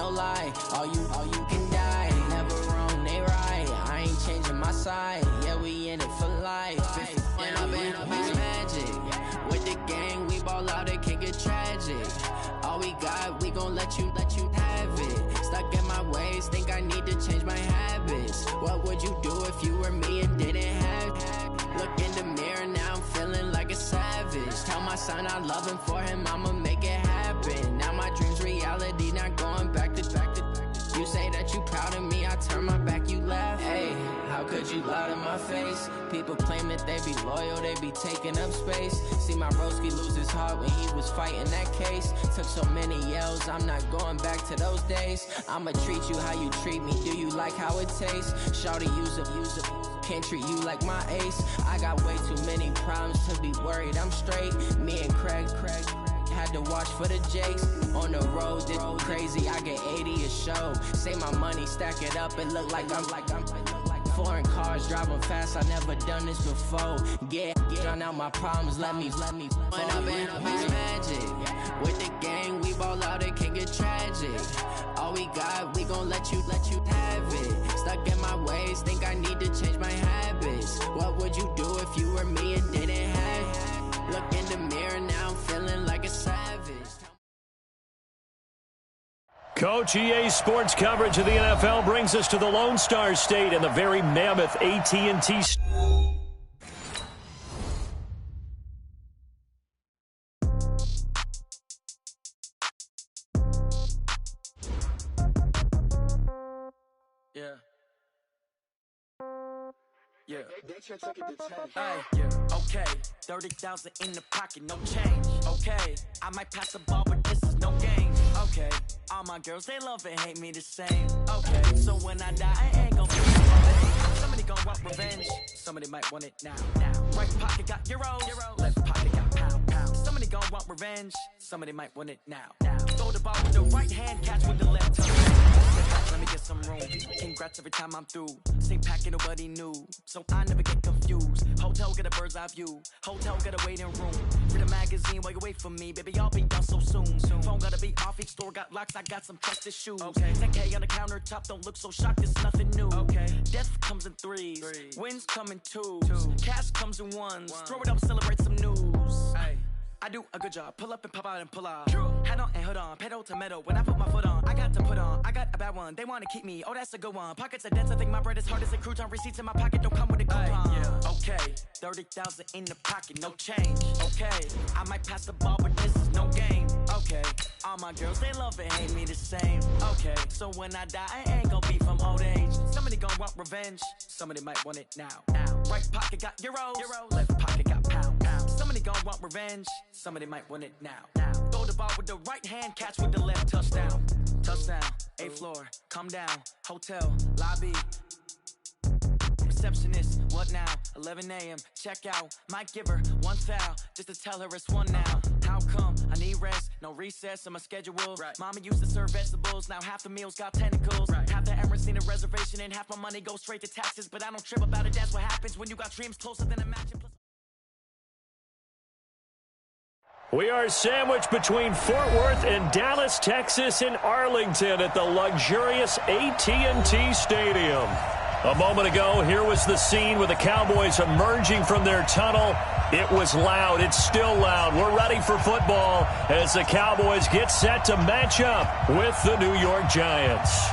no lie. All you can die. Never wrong, they right. I ain't changing my side. Yeah, we in it for life. When I've been magic. With the gang, we ball out, it can get tragic. All we got, we gon' let you have it. Stuck in my ways, think I need to change my habits. What would you do if you were me and didn't have it? Look in the mirror, now I'm feeling like a savage. Tell my son I love him, for him I'ma make it happen. Now my dream's reality, not going back to. You say that you proud of me, I turn my back, you laugh. Hey, how could you lie to my face? People claim that they be loyal, they be taking up space. See my broski lose his heart when he was fighting that case. Took so many yells, I'm not going back to those days. I'ma treat you how you treat me, do you like how it tastes? Shawty, use a can't treat you like my ace. I got way too many problems to be worried, I'm straight. Me and Craig had to watch for the Jakes. On the road, this crazy, I get 80 a show. Say my money, stack it up, it look like I'm foreign cars, driving fast, I never done this before. Get drown out my problems, let me When I've been magic. With the gang, we ball out, it can get tragic. All we got, we gon' let you have it. Stuck in my ways, think I need to change my habits. What would you do if you were me and didn't have it? Look in the mirror, now I'm feeling like a savage. Coach, EA Sports coverage of the NFL brings us to the Lone Star State and the very mammoth AT&T. Okay, 30,000 in the pocket, no change. Okay, I might pass the ball, but this is no game. Okay, all my girls, they love and hate me the same. Okay, so when I die, I ain't gon' feel it. Somebody gon' want revenge, somebody might want it now. Right pocket got euros, left pocket got pound. Somebody gon' want revenge, somebody might want it now. Throw the ball with the right hand, catch with the left hand. Let me get some room. Congrats every time I'm through. Same packet, nobody knew, so I never get confused. Hotel get a bird's eye view. Hotel get a waiting room. Read a magazine while you wait for me, baby. I'll be done so soon. Phone gotta be off. Each store got locks. I got some trusted shoes. Okay. 10K on the countertop. Don't look so shocked. It's nothing new. Okay. Death comes in threes. Wins come in twos. Cash comes in ones. Throw it up, celebrate some news. Hey. I do a good job. Pull up and pop out and pull out. Head on and hood on. Pedal to metal. When I put my foot on, I got to put on. I got a bad one. They want to keep me. Oh, that's a good one. Pockets are dense. I think my bread is hard as a crouton. Receipts in my pocket don't come with a coupon. Okay. 30,000 in the pocket. No change. Okay. I might pass the ball, but this is no game. Okay. All my girls, they love and hate me the same. Okay. So when I die, I ain't gonna be from old age. Somebody gonna want revenge. Somebody might want it now. Right pocket got euros. Left pocket got pound. Somebody gon' want revenge. Somebody might want it now. Throw the ball with the right hand, catch with the left. Touchdown. Touchdown. 8th floor. Come down. Hotel. Lobby. Receptionist. What now? 11 a.m. Check out. Might give her one foul just to tell her it's one now. How come? I need rest. No recess in my schedule. Mama used to serve vegetables. Now half the meals got tentacles. Half the Emirates need a reservation and half my money goes straight to taxes. But I don't trip about it. That's what happens when you got dreams closer than imagine. We are sandwiched between Fort Worth and Dallas, Texas, in Arlington at the luxurious AT&T Stadium. A moment ago, here was the scene with the Cowboys emerging from their tunnel. It was loud. It's still loud. We're ready for football as the Cowboys get set to match up with the New York Giants.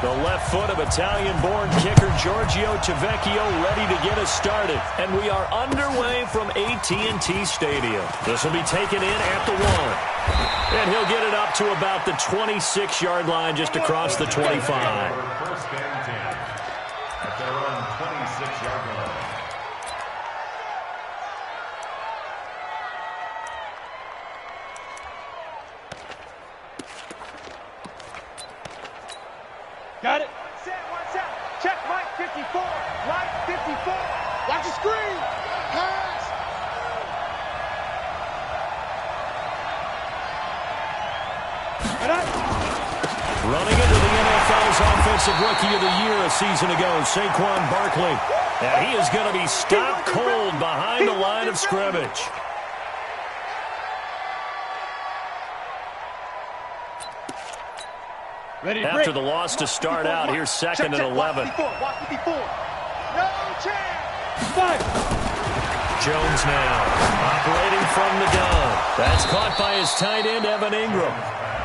The left foot of Italian-born kicker Giorgio Cavecchio ready to get us started. And we are underway from AT&T Stadium. This will be taken in at the 1. And he'll get it up to about the 26-yard line just across the 25. First and 10 at their own 26-yard line. Got it. Set, one set. Check Mike 54. Mike 54. Watch the screen. Pass. Running into the NFL was Offensive Rookie of the Year a season ago, Saquon Barkley. And he is going to be stopped cold behind the line of scrimmage. After the loss to start out, here's second and 11. No chance. Jones now operating from the gun. That's caught by his tight end, Evan Ingram.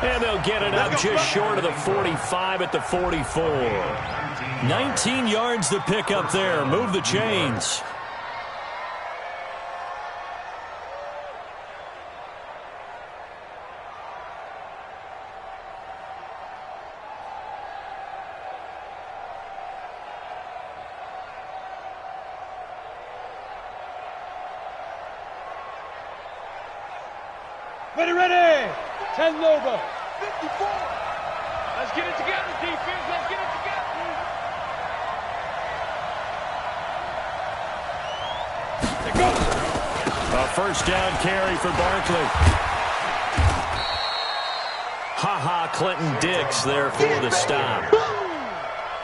And they'll get it out just short of the 45 at the 44. 19 yards to pick up there. Move the chains. Ready. 10 Nova. 54. Let's get it together, defense. Let's get it together. There goes. A first down carry for Barkley. Clinton Dix there for the stop.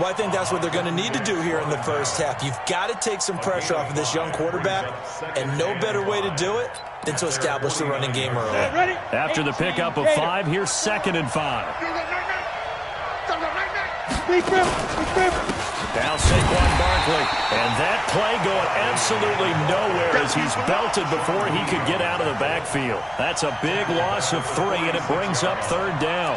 Well, I think that's what they're going to need to do here in the first half. You've got to take some pressure off of this young quarterback, and no better way to do it than to establish the running game early. After the pickup of 5, here's second and 5. Now Saquon Barkley. And that play going absolutely nowhere as he's belted before he could get out of the backfield. That's a big loss of 3, and it brings up third down.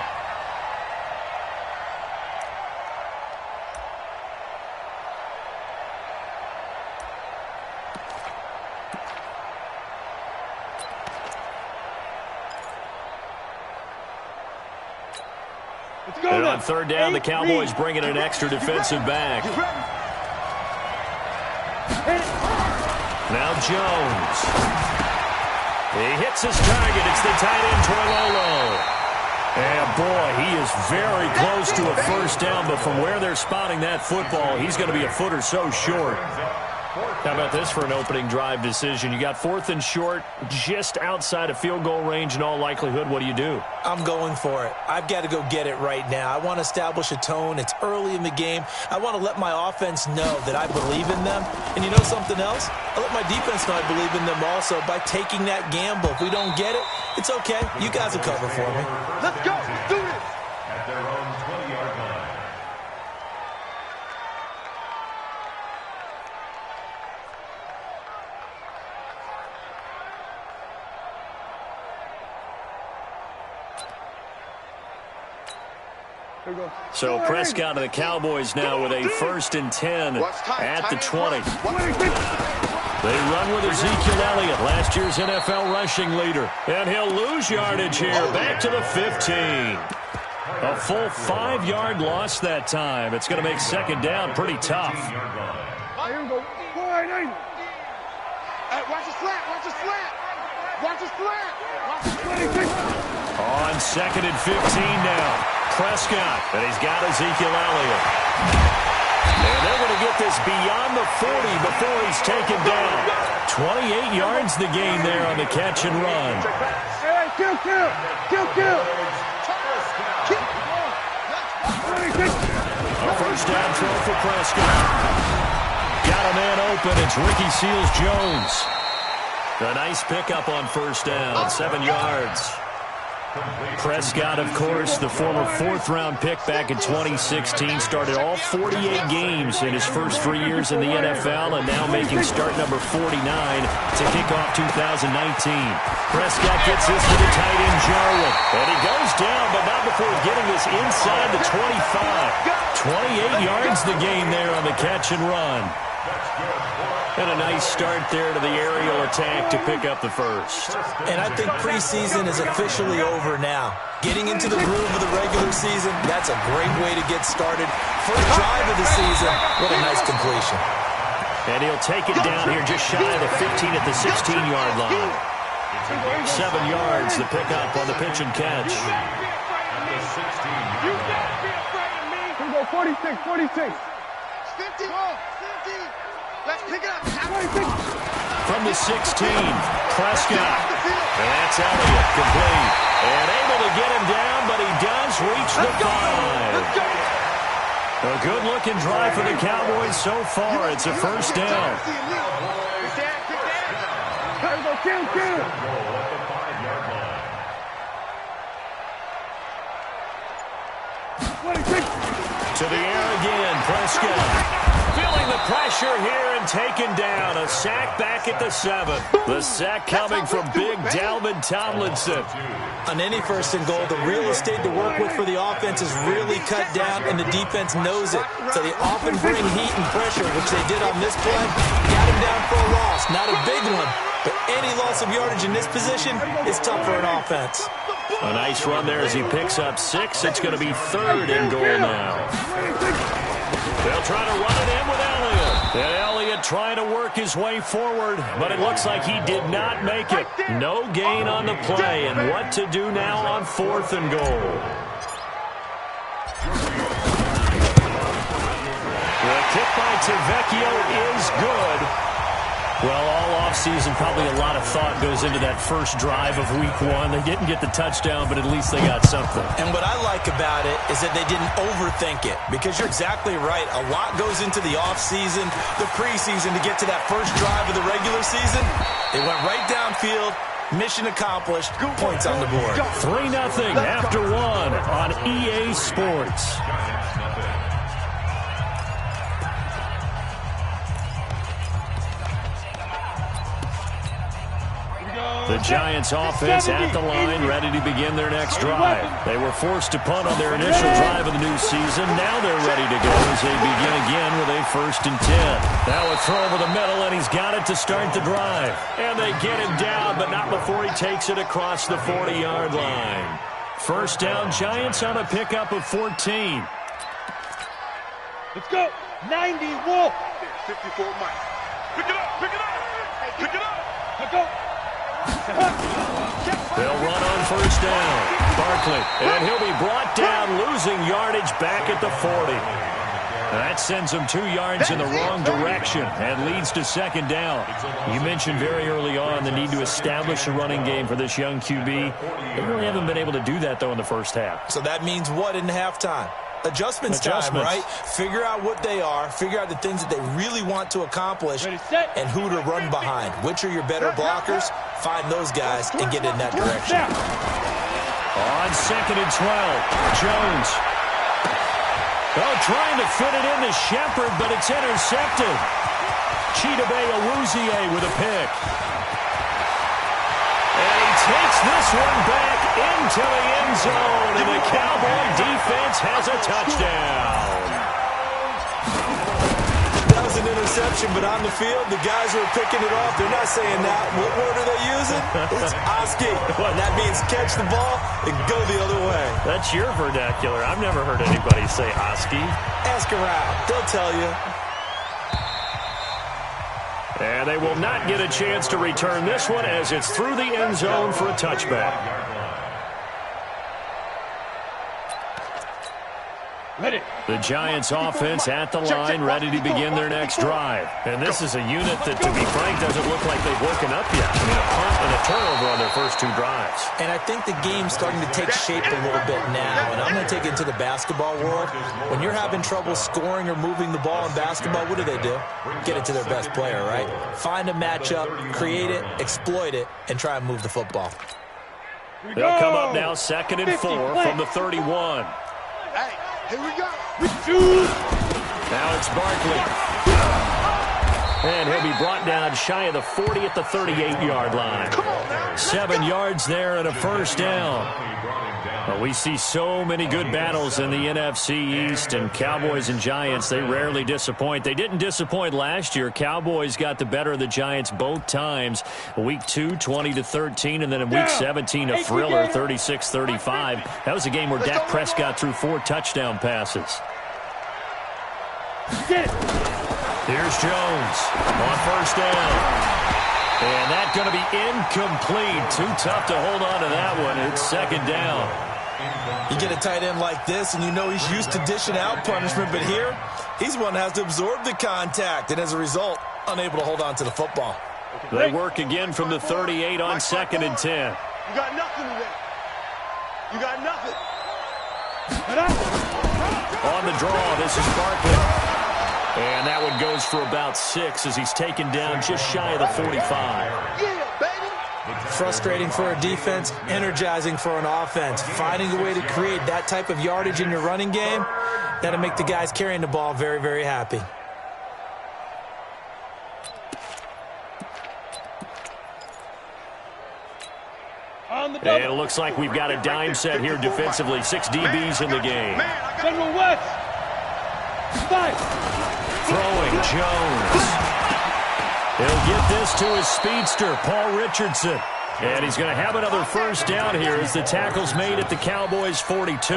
And on third down, the Cowboys bring in an extra defensive back. Now Jones. He hits his target. It's the tight end, Toilolo. And boy, he is very close to a first down, but from where they're spotting that football, he's going to be a foot or so short. How about this for an opening drive decision? You got 4th and short, just outside of field goal range in all likelihood. What do? I'm going for it. I've got to go get it right now. I want to establish a tone. It's early in the game. I want to let my offense know that I believe in them. And you know something else? I let my defense know I believe in them also by taking that gamble. If we don't get it, it's okay. You guys will cover for me. Let's go. Do this. At their own 20-yard line. So Prescott and the Cowboys now with a 1st and 10 at the 20. They run with Ezekiel Elliott, last year's NFL rushing leader. And he'll lose yardage here, back to the 15. A full 5-yard loss that time. It's going to make second down pretty tough. Here we go. Hey, watch the slant. Watch the slant. Watch the slant. Watch the slant. On 2nd and 15 now. Prescott, and he's got Ezekiel Elliott. And they're going to get this beyond the 40 before he's taken down. 28 yards the gain there on the catch and run. Hey, kill. A first down throw for Prescott. Got a man open. It's Ricky Seals-Jones. A nice pickup on first down, 7 yards. Prescott, of course, the former 4th-round pick back in 2016, started all 48 games in his first 3 years in the NFL, and now making start number 49 to kick off 2019. Prescott gets this to the tight end, Jarwin, and he goes down, but not before getting this inside the 25. 28 yards the gain there on the catch and run. And a nice start there to the aerial attack to pick up the first. And I think preseason is officially over now. Getting into the groove of the regular season, that's a great way to get started. First drive of the season, what a nice completion. And he'll take it down here just shy of the 15 at the 16-yard line. 7 yards, the pickup on the pitch and catch. You gotta be afraid of me. Here we go, 46. 50. Let's pick it up. From the 16, Prescott. And that's Elliott, complete. And able to get him down, but he does reach the 5. A good-looking drive for the Cowboys so far. It's a first down. To the air again, Prescott. Feeling the pressure here and taken down. A sack back at the 7. The sack coming from big Dalvin Tomlinson. On any first and goal, the real estate to work with for the offense is really cut down, and the defense knows it. So they often bring heat and pressure, which they did on this play. Got him down for a loss. Not a big one, but any loss of yardage in this position is tough for an offense. A nice run there as he picks up 6. It's going to be 3rd and goal now. They'll try to run it in with Elliott. And Elliott trying to work his way forward, but it looks like he did not make it. No gain on the play, and what to do now on 4th and goal. The kick by Tavecchio is good. Well, all offseason, probably a lot of thought goes into that first drive of Week 1. They didn't get the touchdown, but at least they got something. And what I like about it is that they didn't overthink it, because you're exactly right. A lot goes into the offseason, the preseason, to get to that first drive of the regular season. They went right downfield. Mission accomplished. Points on the board. 3-0 after 1 on EA Sports. The Giants offense at the line, ready to begin their next drive. They were forced to punt on their initial drive of the new season. Now they're ready to go as they begin again with a 1st and 10. Now a throw over the middle, and he's got it to start the drive. And they get him down, but not before he takes it across the 40-yard line. First down, Giants on a pickup of 14. Let's go. 90 Wolf. 54 Mike. Pick it up. Pick it up. Pick it up. Let's go. They'll run on first down. Barkley, and he'll be brought down, losing yardage back at the 40. That sends him 2 yards in the wrong direction and leads to 2nd down. You mentioned very early on the need to establish a running game for this young QB. They really haven't been able to do that, though, in the first half. So that means what in halftime? Adjustments time, right? Figure out what they are, figure out the things that they really want to accomplish, and who to run behind. Which are your better blockers? Find those guys and get in that direction. On 2nd and 12, Jones. Oh, trying to fit it into Shepard, but it's intercepted. Chidobe Awuzie with a pick. And he takes this one back into the end zone, and the Cowboy defense has a touchdown. That was an interception, but on the field, the guys who are picking it off, they're not saying that. What word are they using? It's Oski. And that means catch the ball and go the other way. That's your vernacular. I've never heard anybody say Oski. Ask around. They'll tell you. And they will not get a chance to return this one as it's through the end zone for a touchback. The Giants offense at the line, ready to begin their next drive. And this is a unit that, to be frank, doesn't look like they've woken up yet. I mean, a punt and a turnover on their first 2 drives. And I think the game's starting to take shape a little bit now. And I'm going to take it to the basketball world. When you're having trouble scoring or moving the ball in basketball, what do? Get it to their best player, right? Find a matchup, create it, exploit it, and try and move the football. They'll come up now 2nd and 4 from the 31. Hey, here we go. Now it's Barkley. And he'll be brought down shy of the 40 at the 38-yard line. 7 yards there and a first down. Well, we see so many good battles in the NFC East, and Cowboys and Giants, they rarely disappoint. They didn't disappoint last year. Cowboys got the better of the Giants both times. Week 2, 20-13, and then in Week 17, a thriller, 36-35. That was a game where Dak Prescott threw 4 touchdown passes. Here's Jones on first down. And that's going to be incomplete. Too tough to hold on to that one. It's 2nd down. You get a tight end like this, and you know he's used to dishing out punishment, but here, he's one that has to absorb the contact, and as a result, unable to hold on to the football. They work again from the 38 on 2nd and 10. You got nothing today. You got nothing. On the draw, this is Barkley. And that one goes for about 6 as he's taken down just shy of the 45. Frustrating for a defense, energizing for an offense. Finding a way to create that type of yardage in your running game, that'll make the guys carrying the ball very, very happy. And it looks like we've got a dime set here defensively. 6 DBs in the game. General West. Throwing Jones. He'll get this to his speedster, Paul Richardson. And he's going to have another first down here as the tackle's made at the Cowboys' 42.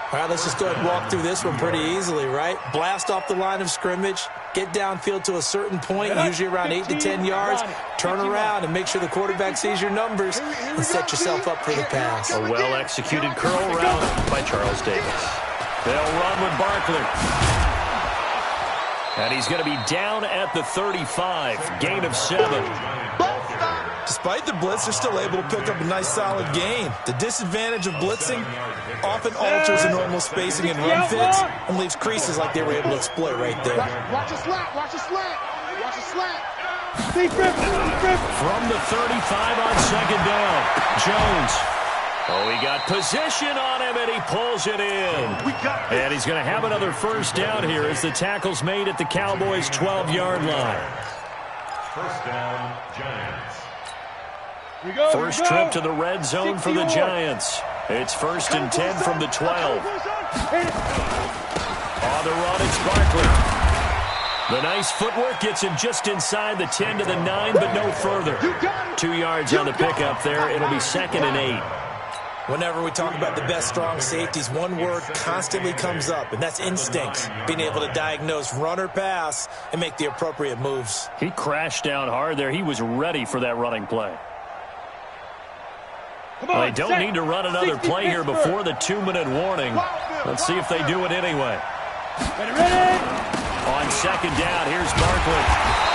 All right, let's just go ahead and walk through this one pretty easily, right? Blast off the line of scrimmage, get downfield to a certain point, usually around 8 to 10 yards, turn around and make sure the quarterback sees your numbers and set yourself up for the pass. A well-executed curl route by Charles Davis. They'll run with Barkley. And he's going to be down at the 35, gain of 7. Despite the blitz, they're still able to pick up a nice solid gain. The disadvantage of blitzing often alters the normal spacing and run fits and leaves creases like they were able to exploit right there. Watch a slant, watch a slant, watch a slant. From the 35 on second down, Jones. Oh, he got position on him, and he pulls it in. And he's going to have another first down here as the tackle's made at the Cowboys' 12-yard line. First down, Giants. First trip to the red zone for the Giants. It's 1st and 10 from the 12. On the run, it's Barkley. The nice footwork gets him just inside the 10 to the 9, but no further. 2 yards on the pickup there. It'll be 2nd and 8. Whenever we talk about the best strong safeties, one word constantly comes up, and that's instincts. Being able to diagnose run or pass and make the appropriate moves. He crashed down hard there. He was ready for that running play. Well, they don't need to run another play here before the 2-minute warning. Let's see if they do it anyway. Ready? On second down, here's Barkley.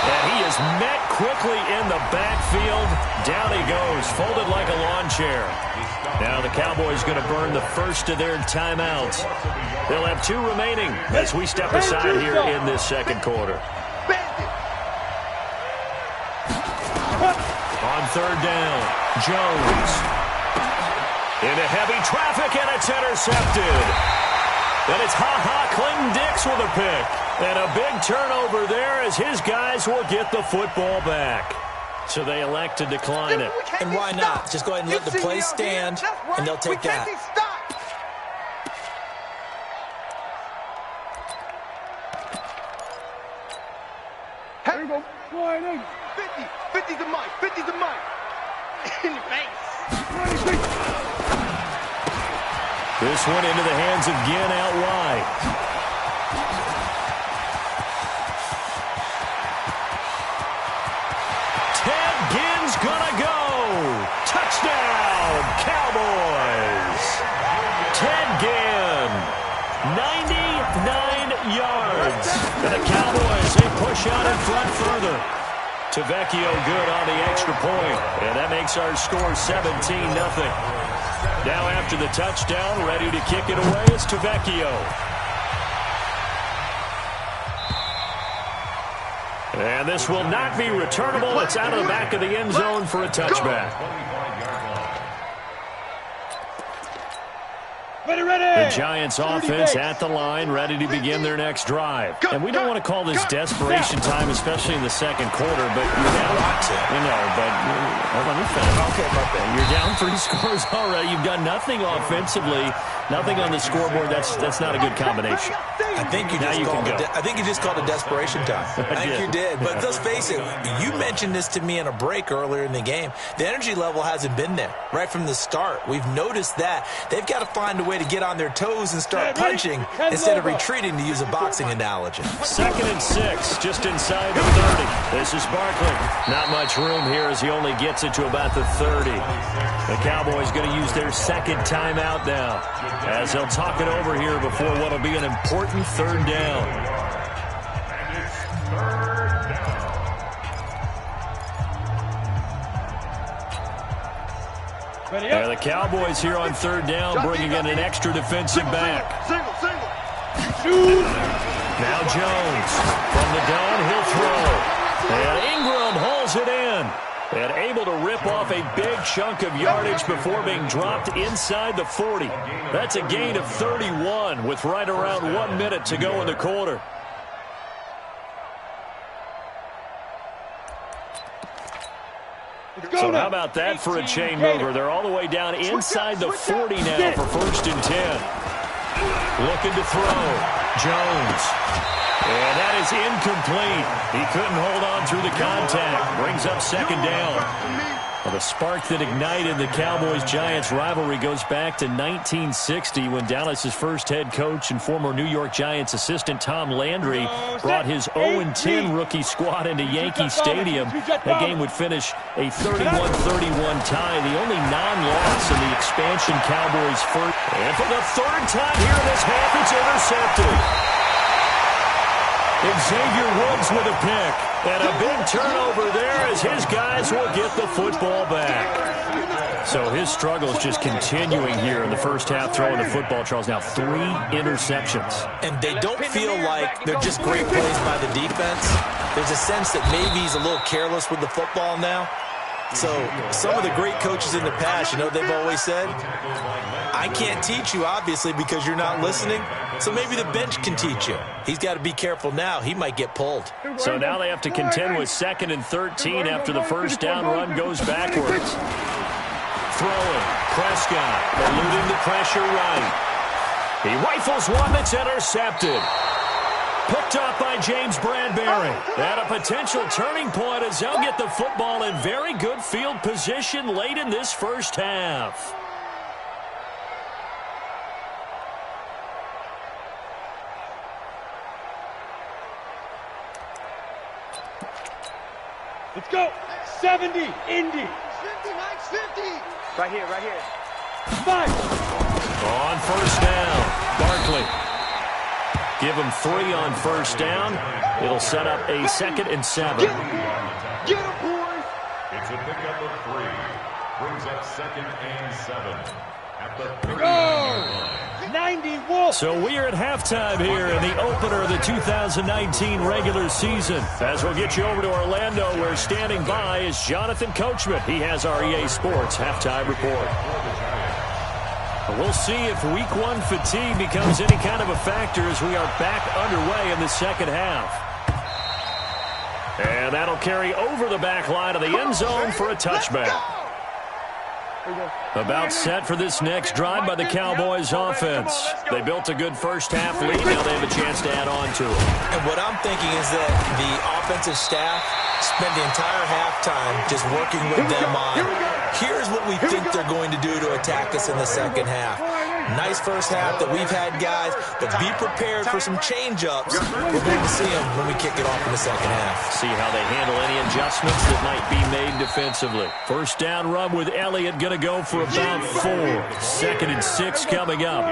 And he is met quickly in the backfield. Down he goes, folded like a lawn chair. Now the Cowboys going to burn the first of their timeouts. They'll have 2 remaining as we step aside here in this second quarter. On third down, Jones. Into heavy traffic, and it's intercepted. And it's Clinton-Dix with a pick. And a big turnover there as his guys will get the football back. So they elect to decline it. And why not? Just go ahead and let the play stand, and they'll take that. Here we go. 50 to Mike. 50 to Mike. In the face. This one into the hands of Ginn out wide. Ted Ginn's gonna go. Touchdown, Cowboys. Ted Ginn, 99 yards. And the Cowboys, they push out in front further. Tavecchio good on the extra point. And that makes our score 17-0. Now after the touchdown, ready to kick it away is Tavecchio. And this will not be returnable. It's out of the back of the end zone for a touchback. The Giants offense at the line, ready to begin their next drive. And we don't want to call this desperation time, especially in the second quarter, but you're down. Let me finish. Okay, you're down 3 scores already. You've done nothing offensively, nothing on the scoreboard. That's not a good combination. I think you just called it desperation time. I think you did. But let's face it, you mentioned this to me in a break earlier in the game. The energy level hasn't been there right from the start. We've noticed that. They've got to find a way to get on their toes and start punching instead of retreating, to use a boxing analogy. 2nd and 6, just inside the 30. This is Barkley. Not much room here as he only gets it to about the 30. The Cowboys going to use their second timeout now as they'll talk it over here before what will be an important third down. And it's third down. And the Cowboys here on third down, bringing in an extra defensive back. Now Jones from the gun, he'll throw. And Ingram hauls it in. And able to rip off a big chunk of yardage before being dropped inside the 40. That's a gain of 31 with right around 1 minute to go in the quarter. So how about that for a chain mover? They're all the way down inside the 40 now for 1st and 10. Looking to throw. Jones. And that is incomplete. He couldn't hold on through the contact. Brings up 2nd down. Well, the spark that ignited the Cowboys-Giants rivalry goes back to 1960 when Dallas's first head coach and former New York Giants assistant Tom Landry brought his 0-10 rookie squad into Yankee Stadium. That game would finish a 31-31 tie, the only non-loss in the expansion Cowboys' first. And for the 3rd time here in this half, it's intercepted. Xavier Woods with a pick. And a big turnover there as his guys will get the football back. So his struggle is just continuing here in the first half, throwing the football. Charles, now 3 interceptions. And they don't feel like they're just great plays by the defense. There's a sense that maybe he's a little careless with the football now. So some of the great coaches in the past, you know, they've always said, I can't teach you, obviously, because you're not listening. So maybe the bench can teach you. He's got to be careful now. He might get pulled. So now they have to contend with 2nd and 13 after the first down run goes backwards. Throwing. Prescott eluding the pressure right. He rifles one that's intercepted. Picked up by James Bradbury. And a potential turning point as they'll get the football in very good field position late in this first half. Let's go. 70, Indy. 50, Mike, 50. Right here, right here. 5. On first down, Barkley. Give him 3 on first down. It'll set up a 2nd and 7. Get him, boys. It's a pickup of 3. Brings up 2nd and 7. At the 39 Go. 90 Wolf. So we are at halftime here in the opener of the 2019 regular season. As we'll get you over to Orlando, where standing by is Jonathan Coachman. He has our EA Sports halftime report. We'll see if week 1 fatigue becomes any kind of a factor as we are back underway in the second half. And that'll carry over the back line of the end zone for a touchback. About set for this next drive by the Cowboys offense. They built a good first half lead. Now they have a chance to add on to it. And what I'm thinking is that the offensive staff spent the entire halftime just working with them on, here's what we think they're going to do to attack us in the second half. Nice first half that we've had, guys, but be prepared for some change-ups. We're going to see them when we kick it off in the second half. See how they handle any adjustments that might be made defensively. First down run with Elliott going to go for about 4. 2nd and 6 coming up.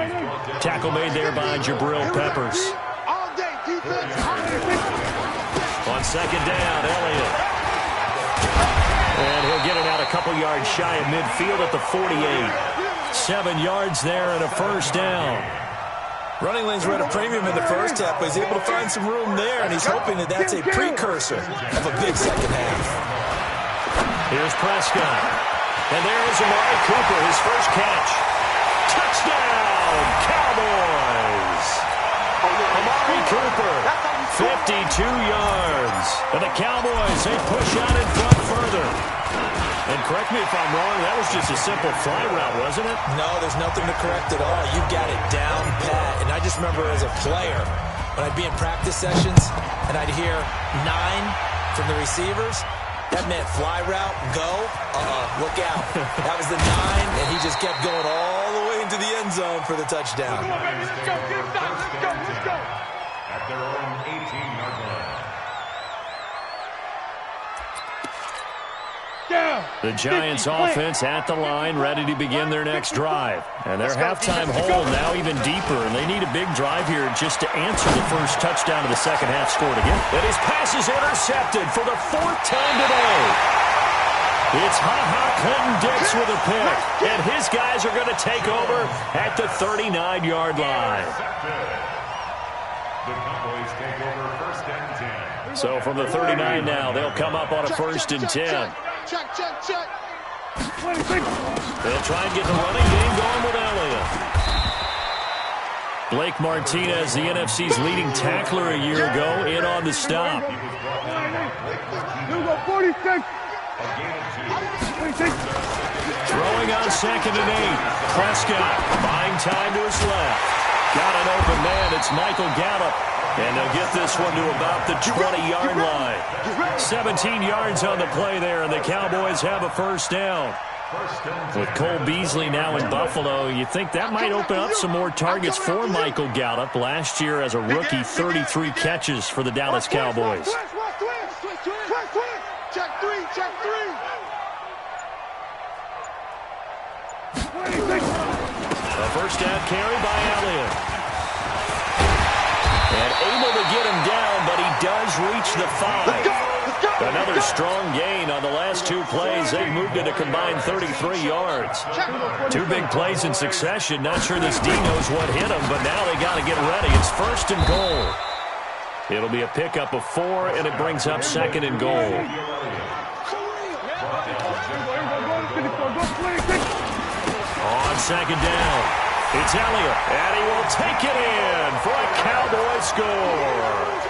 Tackle made there by Jabril Peppers. On 2nd down, Elliott. And he'll get it out a couple yards shy of midfield at the 48. 7 yards there and a first down. Running lanes were at a premium in the first half, but he's able to find some room there, and he's hoping that that's a precursor of a big second half. Here's Prescott. And there is Amari Cooper, his first catch. Touchdown, Cowboys! Amari Cooper, 52 yards. And the Cowboys, they push out in front further. And correct me if I'm wrong, that was just a simple fly route, wasn't it? No, there's nothing to correct at all. You got it down pat. And I just remember as a player, when I'd be in practice sessions and I'd hear 9 from the receivers, that meant fly route, go, look out. That was the 9, and he just kept going all the way into the end zone for the touchdown. Let's go, let's go. at their own 18-yard line. The Giants offense at the line, ready to begin their next drive. And their halftime hole now even deeper, and they need a big drive here just to answer the first touchdown of the second half scored again. And his pass is intercepted for the 4th time today. It's Ha-Ha Clinton-Dix with a pick, and his guys are going to take over at the 39-yard line. The Cowboys take over 1st and 10. So from the 39 now, they'll come up on a 1st and 10. Check. They'll try and get the running game going with Elliott. Blake Martinez, the NFC's leading tackler a year ago, in on the stop. Throwing on 2nd and 8. Prescott buying time to his left. Got an open man. It's Michael Gallup. And they'll get this one to about the 20-yard line. 17 yards on the play there, and the Cowboys have a 1st down. With Cole Beasley now in Buffalo, you think that might open up some more targets for Michael Gallup. Last year as a rookie, 33 catches for the Dallas Cowboys. Check three. A 1st down carry by Elliott. And able to get him down, but he does reach the 5. Another strong gain on the last 2 plays. They moved it a combined 33 yards. 2 big plays in succession. Not sure this D knows what hit him, but now they got to get ready. It's 1st and goal. It'll be a pickup of 4, and it brings up 2nd and goal. On 2nd down, it's Elliott, and he will take it in for a Cowboy score.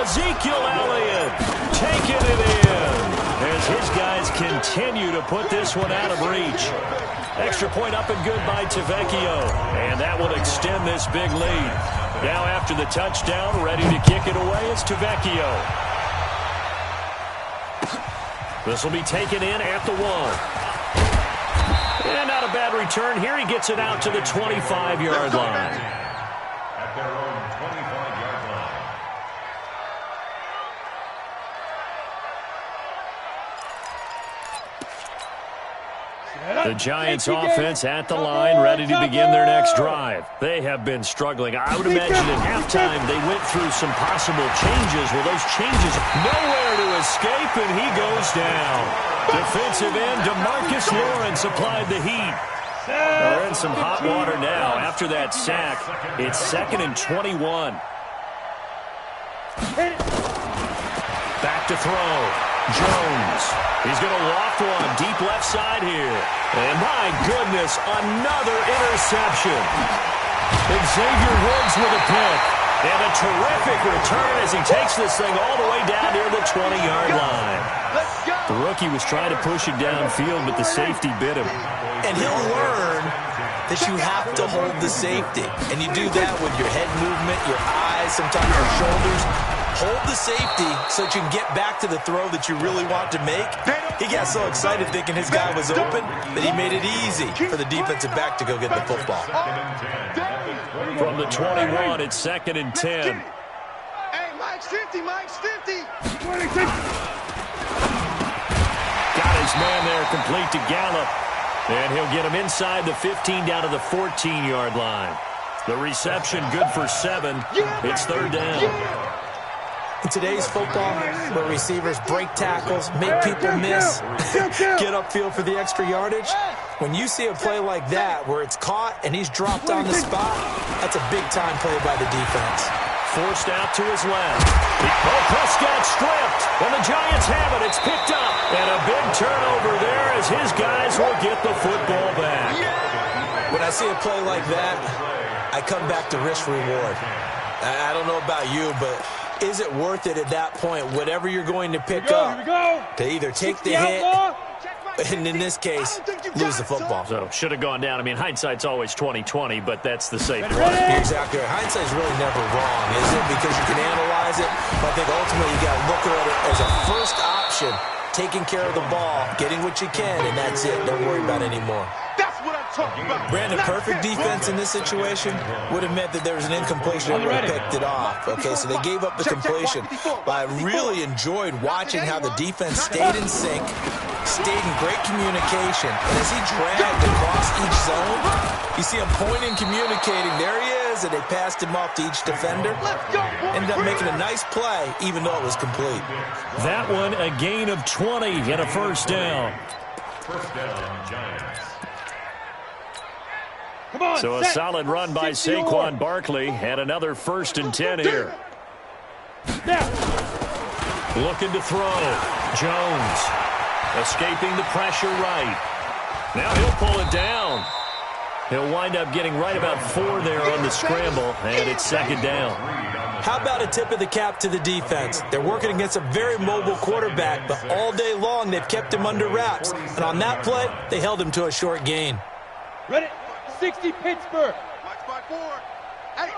Ezekiel Elliott taking it in as his guys continue to put this one out of reach. Extra point up and good by Tavecchio, and that will extend this big lead. Now after the touchdown, ready to kick it away is Tavecchio. This will be taken in at the 1. And not a bad return here. He gets it out to the 25-yard line. At their own 25-yard line. The Giants offense at the line, ready to begin their next drive. They have been struggling. I would imagine at halftime they went through some possible changes. Well, those changes nowhere to escape, and he goes down. Defensive end DeMarcus Lawrence applied the heat. They're in some hot water now. After that sack, it's 2nd and 21. Back to throw. Jones. He's going to loft one deep left side here. And my goodness, another interception. Xavier Woods with a pick. And a terrific return as he takes this thing all the way down near the 20-yard line. The rookie was trying to push it downfield, but the safety bit him. And he'll learn that you have to hold the safety. And you do that with your head movement, your eyes, sometimes your shoulders. Hold the safety so that you can get back to the throw that you really want to make. He got so excited thinking his guy was open that he made it easy for the defensive back to go get the football. From the 21, it's 2nd and 10. Hey, Mike's 50. Got his man there, complete to Gallup. And he'll get him inside the 15 down to the 14-yard line. The reception good for 7. It's 3rd down. In today's football, where receivers break tackles, make people miss, get upfield for the extra yardage, when you see a play like that where it's caught and he's dropped on the spot, that's a big-time play by the defense. Forced out to his left. Prescott stripped, and the Giants have it. It's picked up, and a big turnover there as his guys will get the football back. When I see a play like that, I come back to risk-reward. I don't know about you, but is it worth it at that point, whatever you're going to pick up, to either take the hit, and in this case, lose the football? So, should have gone down. I mean, hindsight's always 20/20, but that's the safe play. You're exactly right. Hindsight's really never wrong, is it? Because you can analyze it, but I think ultimately you got to look at it as a first option, taking care of the ball, getting what you can, and that's it. Don't worry about it anymore. Brandon, perfect defense in this situation would have meant that there was an incompletion and would have picked it off. Okay, so they gave up the completion. But I really enjoyed watching how the defense stayed in sync, stayed in great communication. And as he dragged across each zone, you You see him pointing, communicating. There he is, and they passed him off to each defender. Ended up making a nice play, even though it was complete. That one, a gain of 20 and a first down. First down, Giants. So a solid run by Saquon Barkley, and another 1st and 10 here. Looking to throw. Jones escaping the pressure right. Now he'll pull it down. He'll wind up getting right about 4 there on the scramble, and it's 2nd down. How about a tip of the cap to the defense? They're working against a very mobile quarterback, but all day long they've kept him under wraps. And on that play, they held him to a short gain. Ready? 60 Pittsburgh. Watch my board. Hey,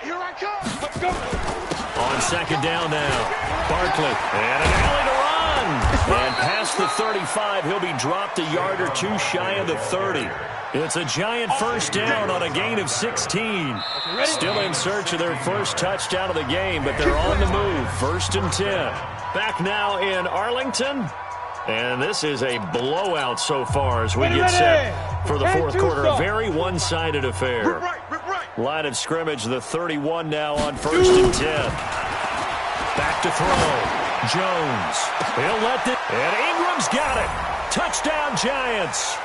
here I come. Let's go. On 2nd down now, Barkley, and an alley to run. And past the 35, he'll be dropped a yard or 2 shy of the 30. It's a Giant first down on a gain of 16. Still in search of their first touchdown of the game, but they're on the move. 1st and 10. Back now in Arlington. And this is a blowout so far as we get set for the 4th quarter. A very one-sided affair. Line of scrimmage, the 31 now on 1st and 10. Back to throw. Jones. He'll let it. And Ingram's got it. Touchdown, Giants.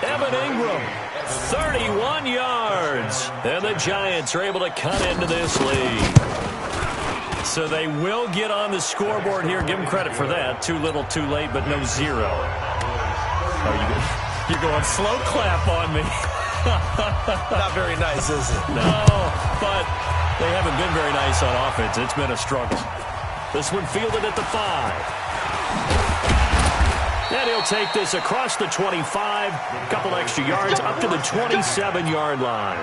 Evan Ingram, 31 yards. And the Giants are able to cut into this lead. So they will get on the scoreboard here. Give them credit for that. Too little, too late, but no 0. You're going slow clap on me. Not very nice, is it? No, but they haven't been very nice on offense. It's been a struggle. This one fielded at the 5. And he'll take this across the 25. Couple extra yards up to the 27-yard line.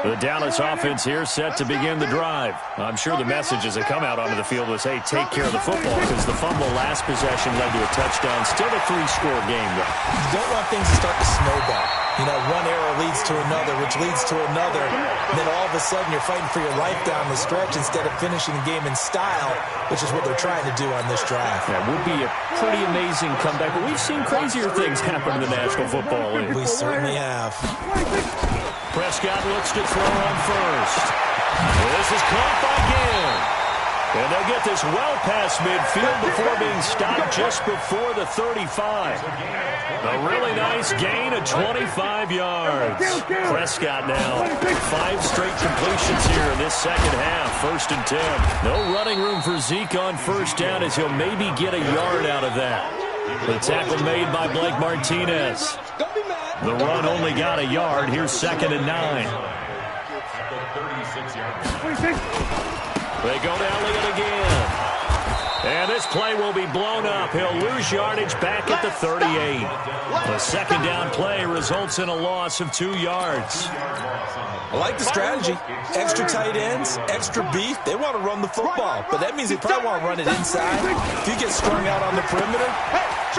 The Dallas offense here set to begin the drive. I'm sure the messages that come out onto the field was, hey, take care of the football, because the fumble last possession led to a touchdown. Still a 3-score game, though. You don't want things to start to snowball. You know, one error leads to another, which leads to another. And then all of a sudden you're fighting for your life down the stretch instead of finishing the game in style, which is what they're trying to do on this drive. That would be a pretty amazing comeback, but we've seen crazier things happen in the National Football League. We certainly have. Prescott looks to throw on first. This is caught by Gill. And they'll get this well past midfield before being stopped just before the 35. A really nice gain of 25 yards. Prescott now 5 straight completions here in this second half. 1st and 10. No running room for Zeke on first down as he'll maybe get a yard out of that. The tackle made by Blake Martinez. The run only got a yard. Here's 2nd and 9. They go to Elliott again. And this play will be blown up. He'll lose yardage back at the 38. The 2nd down play results in a loss of 2 yards. I like the strategy. Extra tight ends, extra beef. They want to run the football, but that means they probably want to run it inside. If you get strung out on the perimeter,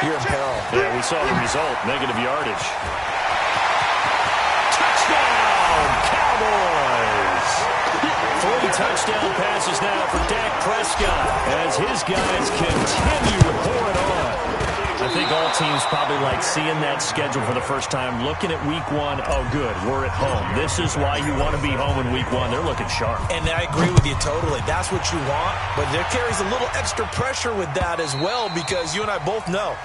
you're in peril. Yeah, we saw the result. Negative yardage. Touchdown, Cowboys! 3 touchdown passes now for Dak Prescott as his guys continue to pour it on. I think all teams probably like seeing that schedule for the first time, looking at week 1. Oh, good, we're at home. This is why you want to be home in week 1. They're looking sharp. And I agree with you totally. That's what you want. But there carries a little extra pressure with that as well, because you and I both know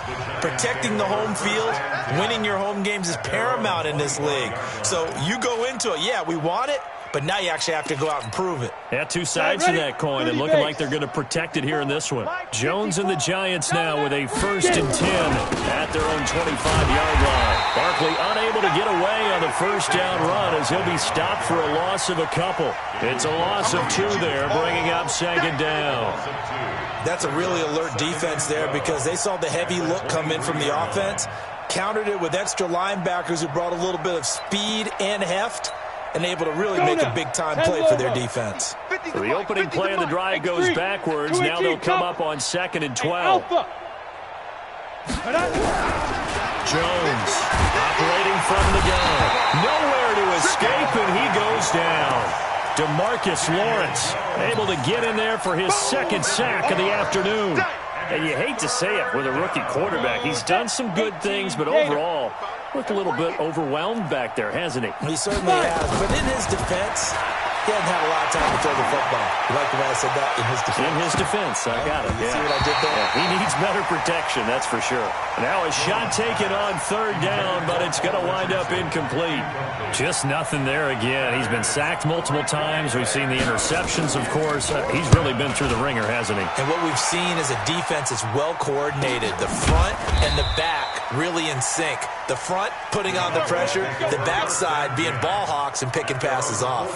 protecting the home field, winning your home games is paramount in this league. So you go into it, yeah, we want it, but now you actually have to go out and prove it. Yeah, 2 sides to that coin, and looking like they're going to protect it here in this one. Jones and the Giants now with a 1st and 10 at their own 25-yard line. Barkley unable to get away on the first down run as he'll be stopped for a loss of a couple. It's a loss of 2 there, bringing up 2nd down. That's a really alert defense there because they saw the heavy look come in from the offense, countered it with extra linebackers who brought a little bit of speed and heft, and able to really make a big-time play for their defense. So the opening play of the drive goes backwards. Now they'll come up on 2nd and 12. Jones operating from the gun. Nowhere to escape, and he goes down. DeMarcus Lawrence able to get in there for his 2nd sack of the afternoon. And you hate to say it with a rookie quarterback. He's done some good things, but overall, looked a little bit overwhelmed back there, hasn't he? He certainly has. But in his defense, he hasn't had a lot of time to throw the football. You like the way I said that? In his defense. In his defense. I got it. You see what I did there? Yeah, he needs better protection, that's for sure. Now a shot taken on third down, but it's going to wind up incomplete. Just nothing there again. He's been sacked multiple times. We've seen the interceptions, of course. He's really been through the ringer, hasn't he? And what we've seen is a defense that's well coordinated. The front and the back really in sync. The front putting on the pressure, the backside being ball hawks and picking passes off.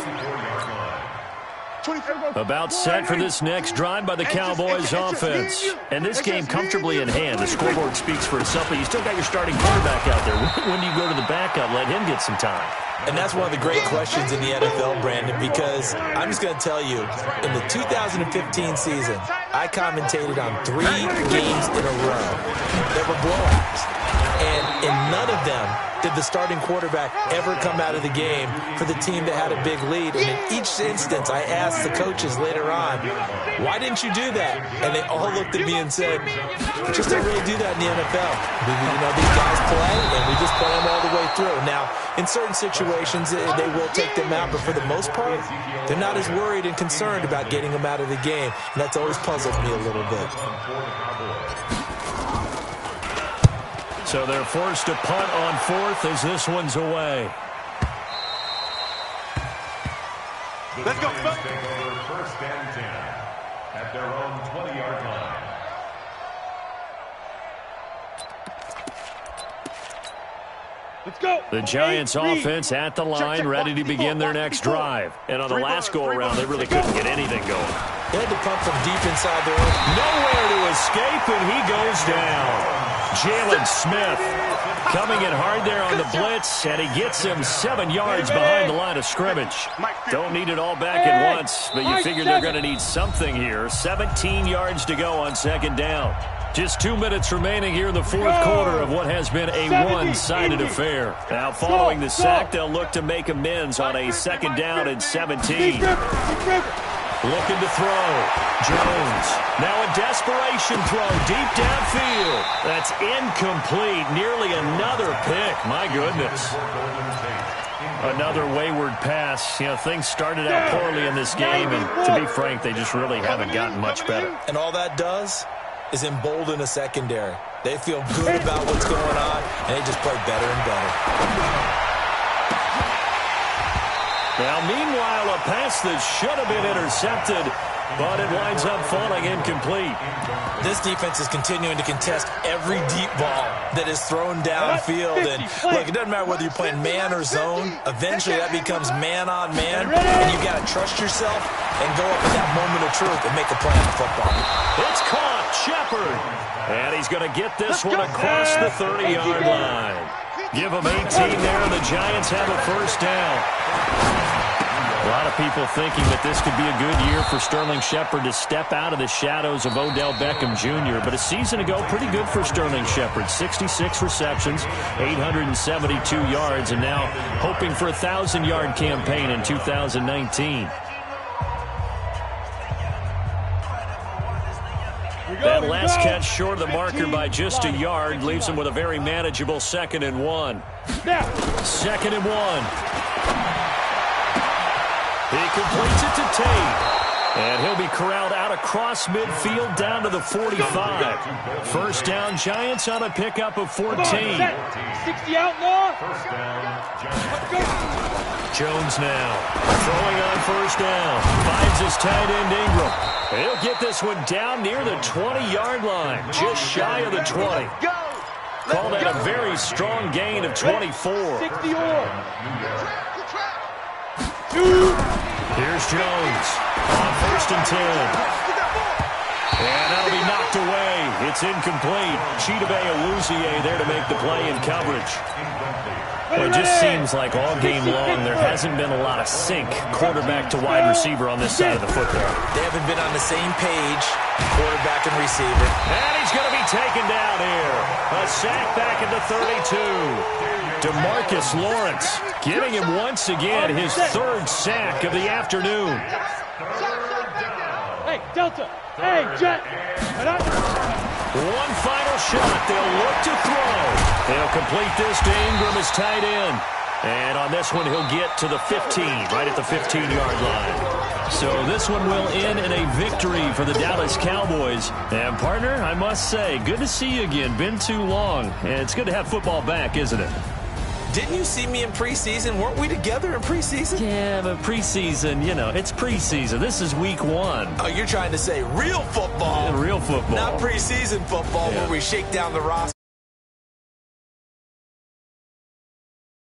About set for this next drive by the Cowboys offense. And this game comfortably in hand. The scoreboard speaks for itself, but you still got your starting quarterback out there. When do you go to the backup, let him get some time? And that's one of the great questions in the NFL, Brandon, because I'm just going to tell you, in the 2015 season, I commentated on 3 games in a row that were blowouts. And in none of them did the starting quarterback ever come out of the game for the team that had a big lead. And in each instance, I asked the coaches later on, why didn't you do that? And they all looked at me and said, we just don't really do that in the NFL. These guys play, and we just play them all the way through. Now, in certain situations, they will take them out, but for the most part, they're not as worried and concerned about getting them out of the game. And that's always puzzled me a little bit. So they're forced to punt on fourth as this one's away. Let's go. Take over first and 10 at their own 20-yard line. Let's go. The Giants offense at the line, ready to begin their next drive. And on the last go-around, they really couldn't get anything going. They had to punt from deep inside their own. Nowhere to escape, and he goes down. Jalen Smith coming in hard there on the blitz, and he gets him 7 yards behind the line of scrimmage. Don't need it all back at once, but you figure they're going to need something here. 17 yards to go on second down. Just 2 minutes remaining here in the fourth quarter of what has been a one-sided affair. Now, following the sack, they'll look to make amends on a second down and 17. Looking to throw. Jones. Now a desperation throw deep downfield. That's incomplete. Nearly another pick. My goodness. Another wayward pass. Things started out poorly in this game, and to be frank, they just really haven't gotten much better. And all that does is embolden a secondary. They feel good about what's going on, and they just play better and better. Now, meanwhile, a pass that should have been intercepted, but it winds up falling incomplete. This defense is continuing to contest every deep ball that is thrown downfield. And, look, it doesn't matter whether you're playing man or zone. Eventually, that becomes man-on-man, and you've got to trust yourself and go up in that moment of truth and make a play on the football. It's caught. Shepard. And he's going to get this one across the 30-yard line. Give them 18 there, and the Giants have a first down. A lot of people thinking that this could be a good year for Sterling Shepard to step out of the shadows of Odell Beckham Jr. But a season ago, pretty good for Sterling Shepard. 66 receptions, 872 yards, and now hoping for a 1,000-yard campaign in 2019. That last catch short of the marker by just a yard leaves him with a very manageable 2nd and 1. 2nd and 1. He completes it to Tate. And he'll be corralled out across midfield down to the 45. First down, Giants on a pickup of 14. 60 out now. First down, Giants. Jones now throwing on first down. Finds his tight end Ingram. He'll get this one down near the 20-yard line, just shy of the 20. Call that a very strong gain of 24. 60 on. Here's Jones on 1st and 10. And that'll be knocked away. It's incomplete. Chidobe Awuzie there to make the play in coverage. Well, it just seems like all game long there hasn't been a lot of sync quarterback to wide receiver on this side of the football. They haven't been on the same page, quarterback and receiver. And he's going to be taken down here. A sack back at the 32. DeMarcus Lawrence giving him once again his 3rd sack of the afternoon. Hey, Delta, Hey, Jet. One final shot. They'll look to throw. They'll complete this to Ingram as tight end. And on this one, he'll get to the 15, right at the 15-yard line. So this one will end in a victory for the Dallas Cowboys. And, partner, I must say, good to see you again. Been too long. And it's good to have football back, isn't it? Didn't you see me in preseason? Weren't we together in preseason? Yeah, but preseason, you know, it's preseason. This is week 1. Oh, you're trying to say real football. Yeah, real football. Not preseason football where we shake down the roster.